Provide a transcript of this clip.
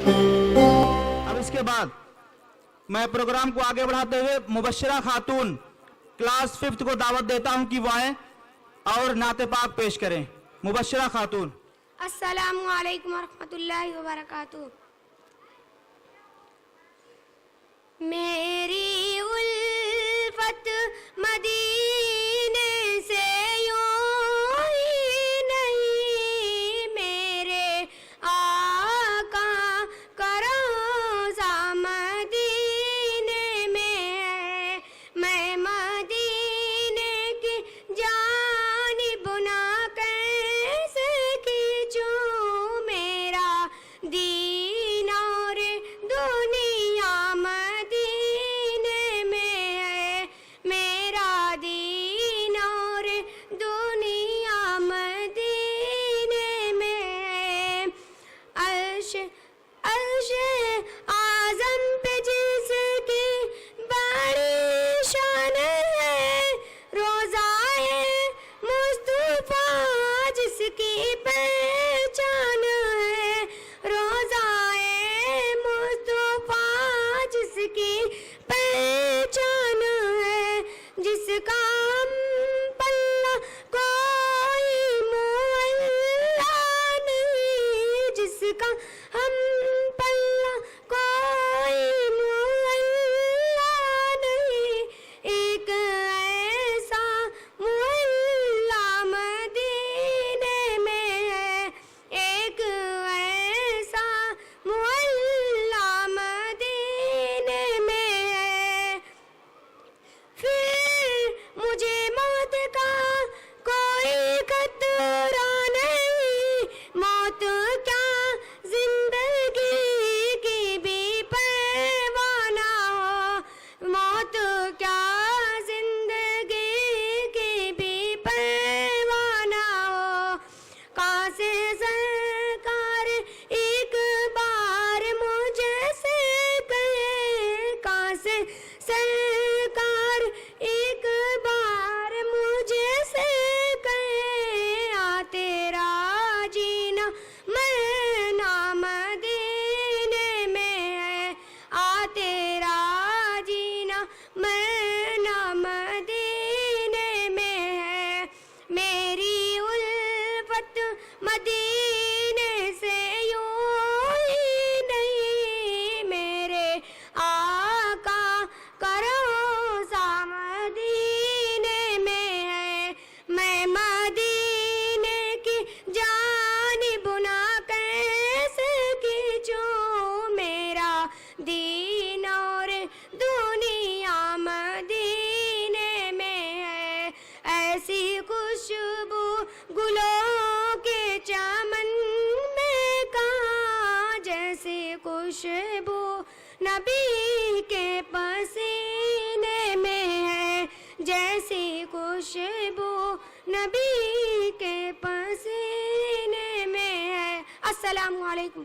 اب اس کے بعد میں پروگرام کو آگے بڑھاتے ہوئے مبشرہ خاتون کلاس 5 کو دعوت دیتا ہوں کہ وہ آئیں اور نعت پاک پیش کریں. مبشرہ خاتون. السلام علیکم ورحمۃ اللہ وبرکاتہ. میری الفت مدینے سے یوں ہی نہیں، میرے آقا کا روضہ مدینے میں ہے. میں مدینے کی جانب نہ کیسے کھینچوں، میرا دین اور دنیا مدینے میں ہے. میرا دین اور دنیا مدینے میں ہے. عرش اعظم پہ جس کی بڑی شان ہے، روضہ مصطفیٰ جس کی پہچان ہے. روضہ مصطفیٰ جس کی پہچان ہے، جس کا ہم پلہ کوئی معلّہ نہیں، جس کا ہم پلہ کوئی معلّہ نہیں. ایک ایسا معلّہ مدینے میں ہے، ایک ایسا معلّہ مدینے میں ہے. پھر مجھے موت کا کوئی خطرہ نہیں، موت کیا زندگی کی بھی پرواہ نہ ہو، موت کیا زندگی کی بھی پرواہ نہ ہو. کاسے سرکار ایک بار مجھے سے کہے، کاسے سرکار ایک بار مجھے سے کہے، آ تیرا جینا مرنا مدینے میں ہے، آ تیرا جینا مرنا مدینے میں ہے. میری الفت مدینے سے یوں ہی نہیں، میرے آقا کا روضہ مدینے میں ہے. میں مدینے کی جانب نہ کیسے کھینچوں، میرا دین اور دنیا مدینے میں ہے. ایسی خوشبو گلوں کے چمن میں کہاں، جیسی خوشبو نبی کے پسینے میں ہے، جیسی خوشبو نبی کے پسینے میں ہے. السلام علیکم.